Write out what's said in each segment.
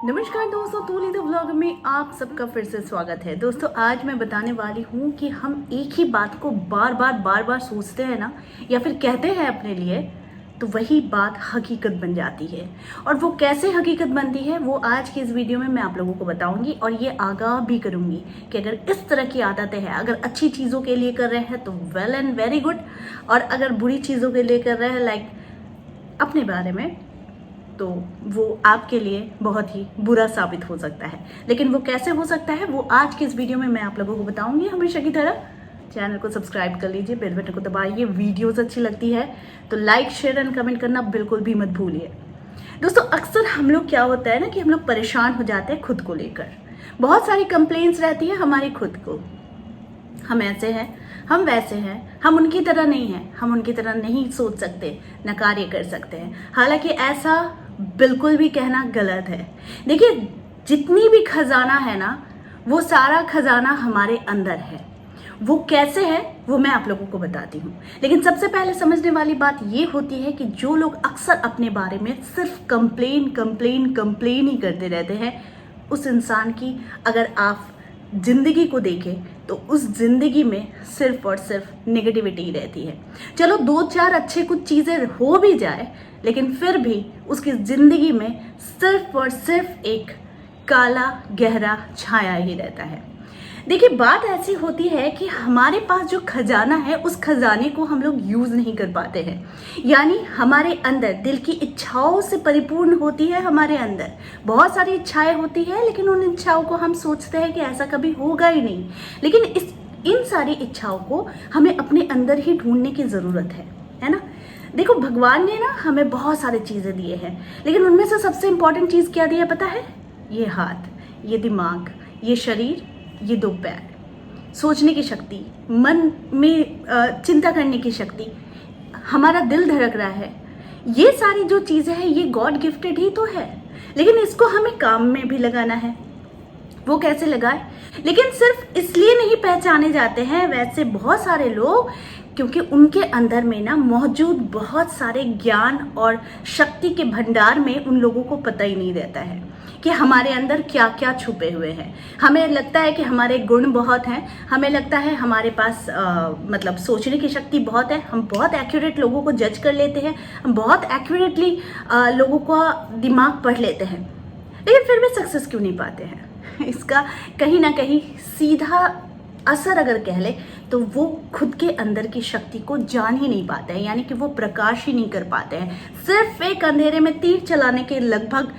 नमस्कार दोस्तों, तूली the vlog में आप सबका फिर से स्वागत है। दोस्तों आज मैं बताने वाली हूँ कि हम एक ही बात को बार बार सोचते हैं ना, या फिर कहते हैं अपने लिए, तो वही बात हकीकत बन जाती है। और वो कैसे हकीकत बनती है वो आज की इस वीडियो में मैं आप लोगों को बताऊंगी, और ये आगाह भी करूंगी कि अगर इस तरह की आदतें हैं, अगर अच्छी चीज़ों के लिए कर रहे हैं तो वेल एंड वेरी गुड, और अगर बुरी चीज़ों के लिए कर रहे हैं लाइक अपने बारे में, तो वो आपके लिए बहुत ही बुरा साबित हो सकता है। लेकिन वो कैसे हो सकता है वो आज की इस वीडियो में मैं आप लोगों को बताऊंगी। हमेशा की तरह चैनल को सब्सक्राइब कर लीजिए, बेल बटन को दबाइए। वीडियोस अच्छी लगती है तो लाइक शेयर एंड कमेंट करना बिल्कुल भी मत भूलिए। दोस्तों अक्सर हम लोग क्या होता है ना कि हम लोग परेशान हो जाते हैं खुद को लेकर। बहुत सारी कंप्लेंट्स रहती है हमारी खुद को, हम ऐसे हैं, हम वैसे हैं, हम उनकी तरह नहीं हैं, हम उनकी तरह नहीं सोच सकते, न कार्य कर सकते हैं। हालांकि ऐसा बिल्कुल भी कहना गलत है। देखिए, जितनी भी खजाना है ना, वो सारा खजाना हमारे अंदर है। वो कैसे है वो मैं आप लोगों को बताती हूँ। लेकिन सबसे पहले समझने वाली बात ये होती है कि जो लोग अक्सर अपने बारे में सिर्फ कंप्लेन ही करते रहते हैं, उस इंसान की अगर आप जिंदगी को देखें तो उस जिंदगी में सिर्फ और सिर्फ नेगेटिविटी रहती है। चलो दो चार अच्छे कुछ चीजें हो भी जाए, लेकिन फिर भी उसकी जिंदगी में सिर्फ और सिर्फ एक काला गहरा छाया ही रहता है। देखिए, बात ऐसी होती है कि हमारे पास जो खजाना है उस खजाने को हम लोग यूज नहीं कर पाते हैं। यानी हमारे अंदर दिल की इच्छाओं से परिपूर्ण होती है। हमारे अंदर बहुत सारी इच्छाएं होती है, लेकिन उन इच्छाओं को हम सोचते हैं कि ऐसा कभी होगा ही नहीं। लेकिन इन सारी इच्छाओं को हमें अपने अंदर ही ढूंढने की जरूरत है ना। देखो, भगवान ने ना हमें बहुत सारी चीजें दिए हैं, लेकिन उनमें से सबसे इंपॉर्टेंट चीज क्या दी है पता है? ये हाथ, ये दिमाग, ये शरीर, ये दो पैर, सोचने की शक्ति, मन में चिंता करने की शक्ति, हमारा दिल धड़क रहा है। ये सारी जो चीजें हैं ये गॉड गिफ्टेड ही तो है, लेकिन इसको हमें काम में भी लगाना है। वो कैसे लगाए? लेकिन सिर्फ इसलिए नहीं पहचाने जाते हैं वैसे बहुत सारे लोग, क्योंकि उनके अंदर में ना मौजूद बहुत सारे ज्ञान और शक्ति के भंडार में उन लोगों को पता ही नहीं रहता है कि हमारे अंदर क्या क्या छुपे हुए हैं। हमें लगता है कि हमारे गुण बहुत हैं, हमें लगता है हमारे पास मतलब सोचने की शक्ति बहुत है, हम बहुत एक्यूरेट लोगों को जज कर लेते हैं, हम बहुत एक्यूरेटली लोगों का दिमाग पढ़ लेते हैं, लेकिन फिर भी सक्सेस क्यों नहीं पाते हैं? इसका कहीं ना कहीं सीधा असर अगर कह ले तो वो खुद के अंदर की शक्ति को जान ही नहीं पाते हैं, यानी कि वो प्रकाश ही नहीं कर पाते हैं। सिर्फ एक अंधेरे में तीर चलाने के लगभग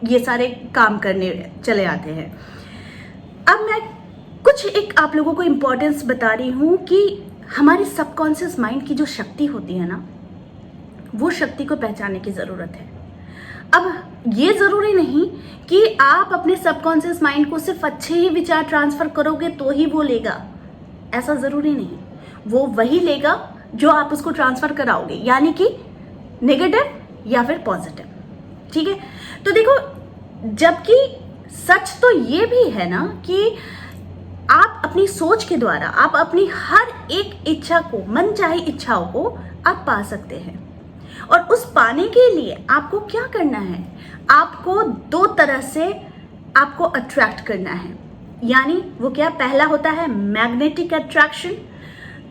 ये सारे काम करने चले आते हैं। अब मैं कुछ एक आप लोगों को इम्पोर्टेंस बता रही हूँ कि हमारी सबकॉन्शियस माइंड की जो शक्ति होती है ना, वो शक्ति को पहचानने की ज़रूरत है। अब ये ज़रूरी नहीं कि आप अपने सबकॉन्शियस माइंड को सिर्फ अच्छे ही विचार ट्रांसफ़र करोगे तो ही वो लेगा, ऐसा ज़रूरी नहीं। वो वही लेगा जो आप उसको ट्रांसफ़र कराओगे, यानी कि नेगेटिव या फिर पॉजिटिव। ठीक है, तो देखो, जबकि सच तो ये भी है ना कि आप अपनी सोच के द्वारा आप अपनी हर एक इच्छा को, मनचाही इच्छाओं को आप पा सकते हैं। और उस पाने के लिए आपको क्या करना है? आपको दो तरह से आपको अट्रैक्ट करना है। यानी वो क्या? पहला होता है मैग्नेटिक अट्रैक्शन,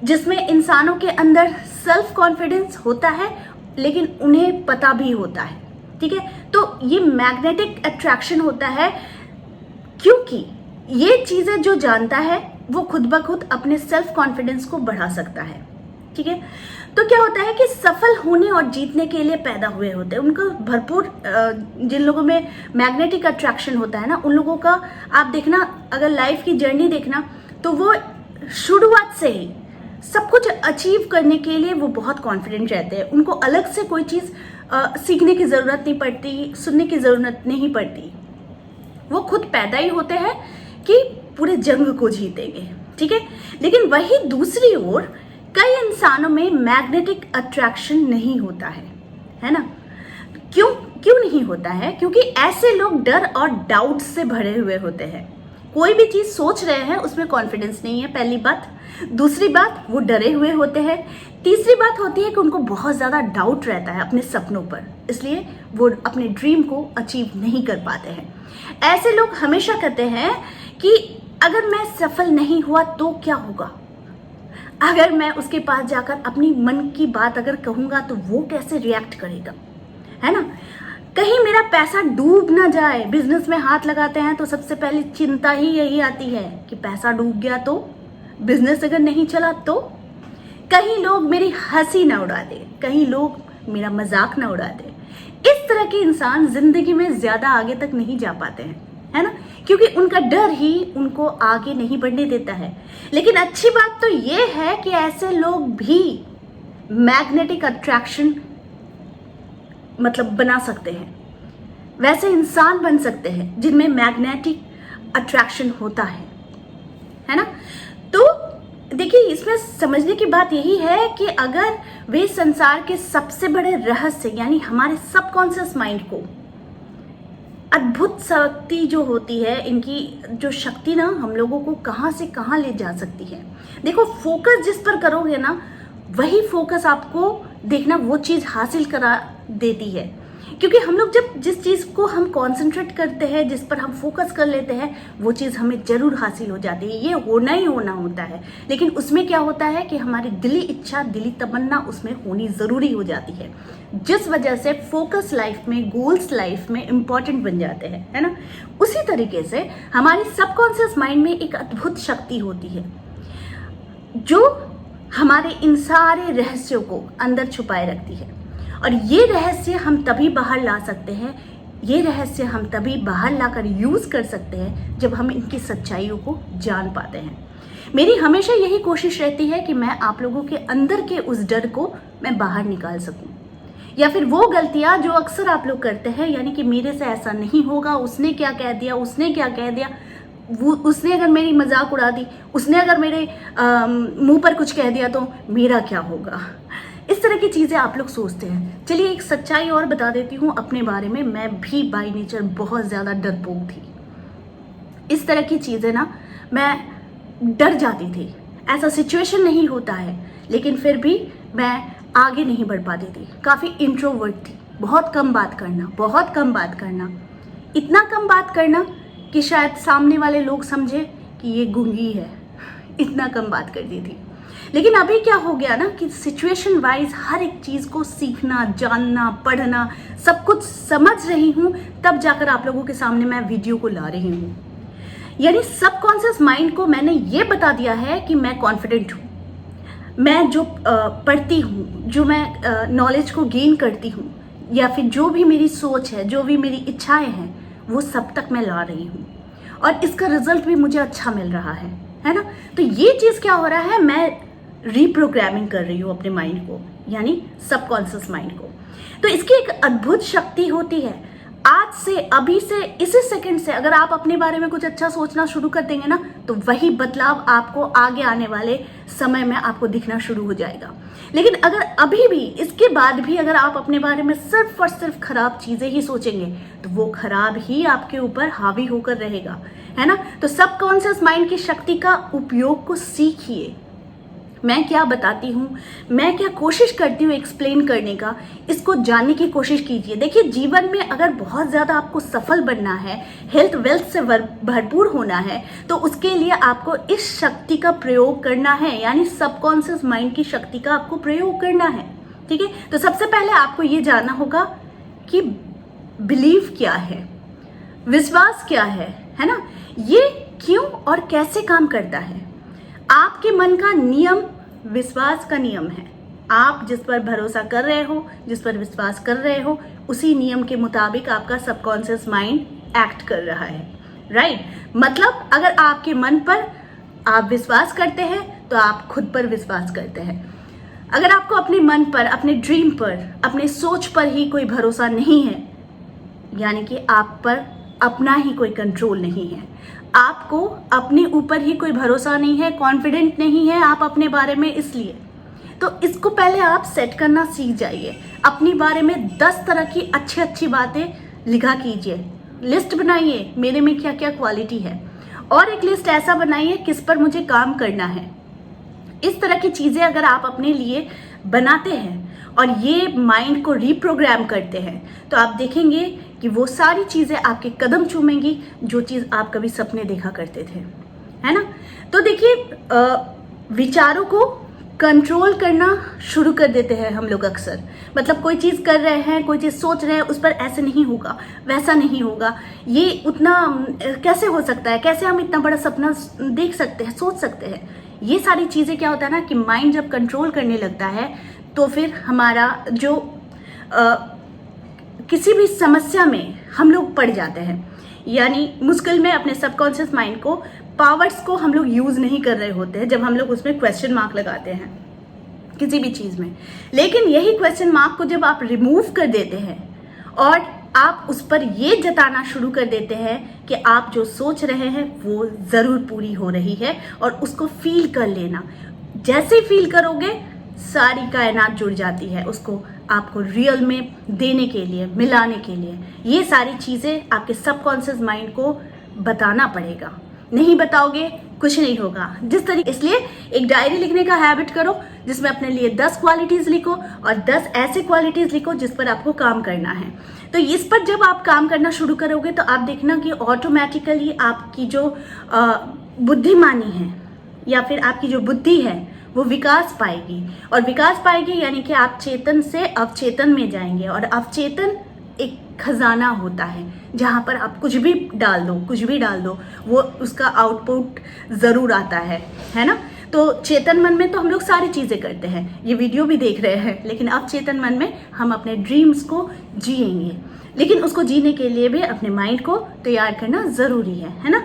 जिसमें इंसानों के अंदर सेल्फ कॉन्फिडेंस होता है, लेकिन उन्हें पता भी होता है। ठीक है, तो ये मैग्नेटिक अट्रैक्शन होता है क्योंकि ये चीजें जो जानता है वो खुद ब खुद अपने सेल्फ कॉन्फिडेंस को बढ़ा सकता है। ठीक है, तो क्या होता है कि सफल होने और जीतने के लिए पैदा हुए होते हैं, उनको भरपूर, जिन लोगों में मैग्नेटिक अट्रैक्शन होता है ना, उन लोगों का आप देखना, अगर लाइफ की जर्नी देखना, तो वो शुरुआत से ही सब कुछ अचीव करने के लिए वो बहुत कॉन्फिडेंट रहते हैं। उनको अलग से कोई चीज़ सीखने की ज़रूरत नहीं पड़ती, सुनने की ज़रूरत नहीं पड़ती। वो खुद पैदा ही होते हैं कि पूरे जंग को जीतेंगे। ठीक है, लेकिन वही दूसरी ओर कई इंसानों में मैग्नेटिक अट्रैक्शन नहीं होता है ना? क्यों नहीं होता है? क्योंकि ऐसे लोग डर और डाउट से भरे हुए होते हैं। कोई भी चीज सोच रहे हैं उसमें कॉन्फिडेंस नहीं है, पहली बात। दूसरी बात, वो डरे हुए होते हैं। तीसरी बात होती है कि उनको बहुत ज्यादा डाउट रहता है अपने सपनों पर, इसलिए वो अपने ड्रीम को अचीव नहीं कर पाते हैं। ऐसे लोग हमेशा कहते हैं कि अगर मैं सफल नहीं हुआ तो क्या होगा, अगर मैं उसके पास जाकर अपनी मन की बात अगर कहूंगा तो वो कैसे रिएक्ट करेगा, है ना। कहीं मेरा पैसा डूब ना जाए। बिजनेस में हाथ लगाते हैं तो सबसे पहले चिंता ही यही आती है कि पैसा डूब गया तो, बिजनेस अगर नहीं चला तो, कहीं लोग मेरी हंसी ना उड़ा दे, कहीं लोग मेरा मजाक ना उड़ा दे। इस तरह के इंसान जिंदगी में ज्यादा आगे तक नहीं जा पाते हैं, है ना, क्योंकि उनका डर ही उनको आगे नहीं बढ़ने देता है। लेकिन अच्छी बात तो ये है कि ऐसे लोग भी मैग्नेटिक अट्रैक्शन मतलब बना सकते हैं, वैसे इंसान बन सकते हैं जिनमें मैग्नेटिक अट्रैक्शन होता है ना। तो देखिए, इसमें समझने की बात यही है कि अगर वे संसार के सबसे बड़े रहस्य यानी हमारे सबकॉन्शियस माइंड को, अद्भुत शक्ति जो होती है, इनकी जो शक्ति ना हम लोगों को कहां से कहां ले जा सकती है। देखो, फोकस जिस पर करोगे ना, वही फोकस आपको देखना वो चीज हासिल करा देती है। क्योंकि हम लोग जब जिस चीज को हम कंसंट्रेट करते हैं, जिस पर हम फोकस कर लेते हैं, वो चीज हमें जरूर हासिल हो जाती है। ये होना ही होना होता है। लेकिन उसमें क्या होता है कि हमारी दिली इच्छा, दिली तमन्ना उसमें होनी जरूरी हो जाती है, जिस वजह से फोकस लाइफ में, गोल्स लाइफ में इंपॉर्टेंट बन जाते हैं, है ना। उसी तरीके से हमारी सबकॉन्शियस माइंड में एक अद्भुत शक्ति होती है जो हमारे इन सारे रहस्यों को अंदर छुपाए रखती है। और ये रहस्य हम तभी बाहर ला सकते हैं, ये रहस्य हम तभी बाहर लाकर यूज कर सकते हैं जब हम इनकी सच्चाइयों को जान पाते हैं। मेरी हमेशा यही कोशिश रहती है कि मैं आप लोगों के अंदर के उस डर को मैं बाहर निकाल सकूं, या फिर वो गलतियां जो अक्सर आप लोग करते हैं, यानी कि मेरे से ऐसा नहीं होगा, उसने क्या कह दिया, उसने क्या कह दिया, उसने अगर मेरी मजाक उड़ा दी, उसने अगर मेरे मुंह पर कुछ कह दिया तो मेरा क्या होगा, इस तरह की चीजें आप लोग सोचते हैं। चलिए एक सच्चाई और बता देती हूँ अपने बारे में। मैं भी बाय नेचर बहुत ज्यादा डरपोक थी। इस तरह की चीजें ना मैं डर जाती थी। ऐसा सिचुएशन नहीं होता है, लेकिन फिर भी मैं आगे नहीं बढ़ पाती थी। काफी इंट्रोवर्ट थी, बहुत कम बात करना, बहुत कम बात करना, इतना कम बात करना कि शायद सामने वाले लोग समझे कि ये गूंगी है, इतना कम बात करती थी। लेकिन अभी क्या हो गया ना कि सिचुएशन वाइज हर एक चीज को सीखना, जानना, पढ़ना, सब कुछ समझ रही हूं, तब जाकर आप लोगों के सामने मैं वीडियो को ला रही हूं। यानी सबकॉन्शियस माइंड को मैंने ये बता दिया है कि मैं कॉन्फिडेंट हूं, मैं जो पढ़ती हूं, जो मैं नॉलेज को गेन करती हूं, या फिर जो भी मेरी सोच है, जो भी मेरी इच्छाएं हैं, वो सब तक मैं ला रही हूं, और इसका रिजल्ट भी मुझे अच्छा मिल रहा है ना। तो ये चीज क्या हो रहा है, मैं रीप्रोग्रामिंग कर रही हूँ अपने माइंड को, यानी सबकॉन्शियस माइंड को। तो इसकी एक अद्भुत शक्ति होती है। आज से, अभी से, इसी सेकंड से अगर आप अपने बारे में कुछ अच्छा सोचना शुरू कर देंगे ना, तो वही बदलाव आपको आगे आने वाले समय में आपको दिखना शुरू हो जाएगा। लेकिन अगर अभी भी, इसके बाद भी अगर आप अपने बारे में सिर्फ और सिर्फ खराब चीजें ही सोचेंगे, तो वो खराब ही आपके ऊपर हावी होकर रहेगा, है ना। तो सबकॉन्शियस माइंड की शक्ति का उपयोग को सीखिए। मैं क्या बताती हूँ, मैं क्या कोशिश करती हूँ एक्सप्लेन करने का, इसको जानने की कोशिश कीजिए। देखिए, जीवन में अगर बहुत ज़्यादा आपको सफल बनना है, हेल्थ वेल्थ से भरपूर होना है, तो उसके लिए आपको इस शक्ति का प्रयोग करना है, यानी सबकॉन्शियस माइंड की शक्ति का आपको प्रयोग करना है। ठीक है, तो सबसे पहले आपको ये जानना होगा कि बिलीव क्या है, विश्वास क्या है ना, ये क्यों और कैसे काम करता है। आपके मन का नियम विश्वास का नियम है। आप जिस पर भरोसा कर रहे हो, जिस पर विश्वास कर रहे हो, उसी नियम के मुताबिक आपका सबकॉन्शियस माइंड एक्ट कर रहा है, राइट। मतलब अगर आपके मन पर आप विश्वास करते हैं तो आप खुद पर विश्वास करते हैं। अगर आपको अपने मन पर, अपने ड्रीम पर, अपने सोच पर ही कोई भरोसा नहीं है, यानी कि आप पर अपना ही कोई कंट्रोल नहीं है, आपको अपने ऊपर ही कोई भरोसा नहीं है, कॉन्फिडेंट नहीं है आप अपने बारे में, इसलिए तो इसको पहले आप सेट करना सीख जाइए। अपने बारे में 10 तरह की अच्छी अच्छी बातें लिखा कीजिए, लिस्ट बनाइए मेरे में क्या क्या क्वालिटी है, और एक लिस्ट ऐसा बनाइए किस पर मुझे काम करना है। इस तरह की चीजें अगर आप अपने लिए बनाते हैं और ये माइंड को रीप्रोग्राम करते हैं तो आप देखेंगे कि वो सारी चीजें आपके कदम चूमेंगी जो चीज आप कभी सपने देखा करते थे, है ना। तो देखिए, विचारों को कंट्रोल करना शुरू कर देते हैं हम लोग अक्सर। मतलब कोई चीज कर रहे हैं, कोई चीज सोच रहे हैं, उस पर ऐसे नहीं होगा, वैसा नहीं होगा, ये उतना कैसे हो सकता है, कैसे हम इतना बड़ा सपना देख सकते हैं, सोच सकते हैं। ये सारी चीजें क्या होता है ना कि माइंड जब कंट्रोल करने लगता है तो फिर हमारा जो किसी भी समस्या में हम लोग पड़ जाते हैं, यानी मुश्किल में अपने सबकॉन्शियस माइंड को, पावर्स को हम लोग यूज नहीं कर रहे होते हैं जब हम लोग उसमें क्वेश्चन मार्क लगाते हैं किसी भी चीज में। लेकिन यही क्वेश्चन मार्क को जब आप रिमूव कर देते हैं और आप उस पर ये जताना शुरू कर देते हैं कि आप जो सोच रहे हैं वो जरूर पूरी हो रही है, और उसको फील कर लेना। जैसे ही फील करोगे सारी कायनात जुड़ जाती है उसको आपको रियल में देने के लिए, मिलाने के लिए। ये सारी चीजें आपके सबकॉन्शियस माइंड को बताना पड़ेगा। नहीं बताओगे कुछ नहीं होगा। जिस तरीके, इसलिए एक डायरी लिखने का हैबिट करो जिसमें अपने लिए 10 क्वालिटीज लिखो और 10 ऐसे क्वालिटीज लिखो जिस पर आपको काम करना है। तो इस पर जब आप काम करना शुरू करोगे तो आप देखना कि ऑटोमेटिकली आपकी जो बुद्धिमानी है या फिर आपकी जो बुद्धि है वो विकास पाएगी, और विकास पाएगी यानी कि आप चेतन से अवचेतन में जाएंगे। और अवचेतन एक खजाना होता है जहां पर आप कुछ भी डाल दो वो उसका आउटपुट जरूर आता है ना। तो चेतन मन में तो हम लोग सारी चीजें करते हैं, ये वीडियो भी देख रहे हैं, लेकिन अब चेतन मन में हम अपने ड्रीम्स को जिएंगे। लेकिन उसको जीने के लिए भी अपने माइंड को तैयार करना जरूरी है ना।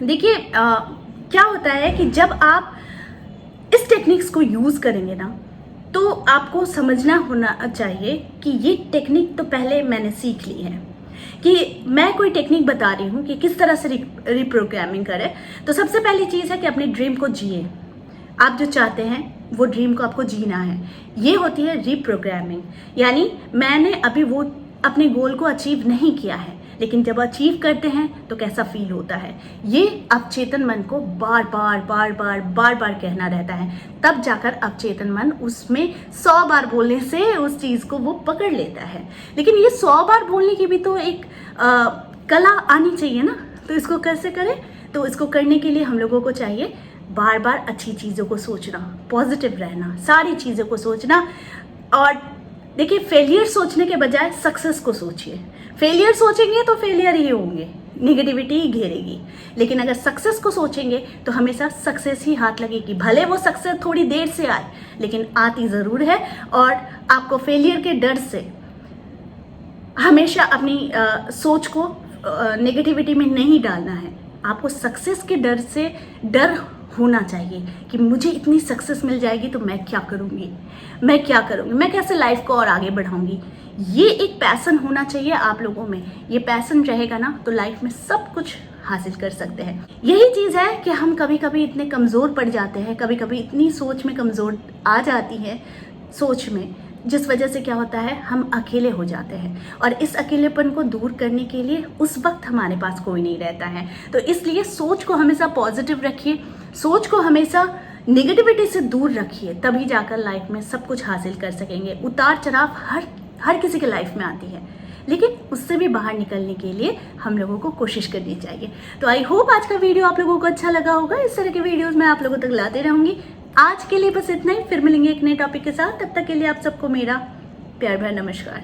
देखिए, क्या होता है कि जब आप इस टेक्निक्स को यूज करेंगे ना तो आपको समझना होना चाहिए कि ये टेक्निक तो पहले मैंने सीख ली है, कि मैं कोई टेक्निक बता रही हूँ कि किस तरह से रिप्रोग्रामिंग करें। तो सबसे पहली चीज़ है कि अपने ड्रीम को जिए। आप जो चाहते हैं वो ड्रीम को आपको जीना है। ये होती है रिप्रोग्रामिंग, यानी मैंने अभी वो अपने गोल को अचीव नहीं किया है, लेकिन जब अचीव करते हैं तो कैसा फील होता है, ये अवचेतन मन को बार बार कहना रहता है। तब जाकर अवचेतन मन उसमें 100 बार बोलने से उस चीज को वो पकड़ लेता है। लेकिन ये 100 बार बोलने की भी तो एक कला आनी चाहिए ना। तो इसको कैसे करें? तो इसको करने के लिए हम लोगों को चाहिए बार बार अच्छी चीजों को सोचना, पॉजिटिव रहना, सारी चीजों को सोचना। और देखिए, फेलियर सोचने के बजाय सक्सेस को सोचिए। फेलियर सोचेंगे तो फेलियर ही होंगे, निगेटिविटी ही घेरेगी। लेकिन अगर सक्सेस को सोचेंगे तो हमेशा सक्सेस ही हाथ लगेगी। भले वो सक्सेस थोड़ी देर से आए, लेकिन आती जरूर है। और आपको फेलियर के डर से हमेशा अपनी सोच को नेगेटिविटी में नहीं डालना है। आपको सक्सेस के डर से डर होना चाहिए कि मुझे इतनी सक्सेस मिल जाएगी तो मैं क्या करूंगी, मैं कैसे लाइफ को और आगे बढ़ाऊंगी। ये एक पैशन होना चाहिए आप लोगों में। ये पैशन रहेगा ना तो लाइफ में सब कुछ हासिल कर सकते हैं। यही चीज है कि हम कभी कभी इतने कमजोर पड़ जाते हैं, कभी कभी इतनी सोच में कमजोर आ जाती है सोच में, जिस वजह से क्या होता है हम अकेले हो जाते हैं। और इस अकेलेपन को दूर करने के लिए उस वक्त हमारे पास कोई नहीं रहता है। तो इसलिए सोच को हमेशा पॉजिटिव रखिए, सोच को हमेशा नेगेटिविटी से दूर रखिए, तभी जाकर लाइफ में सब कुछ हासिल कर सकेंगे। उतार चढ़ाव हर किसी के लाइफ में आती है, लेकिन उससे भी बाहर निकलने के लिए हम लोगों को कोशिश करनी चाहिए। तो आई होप आज का वीडियो आप लोगों को अच्छा लगा होगा। इस तरह के वीडियोस मैं आप लोगों तक लाते रहूंगी। आज के लिए बस इतना ही, फिर मिलेंगे एक नए टॉपिक के साथ। तब तक के लिए आप सबको मेरा प्यार भरा नमस्कार।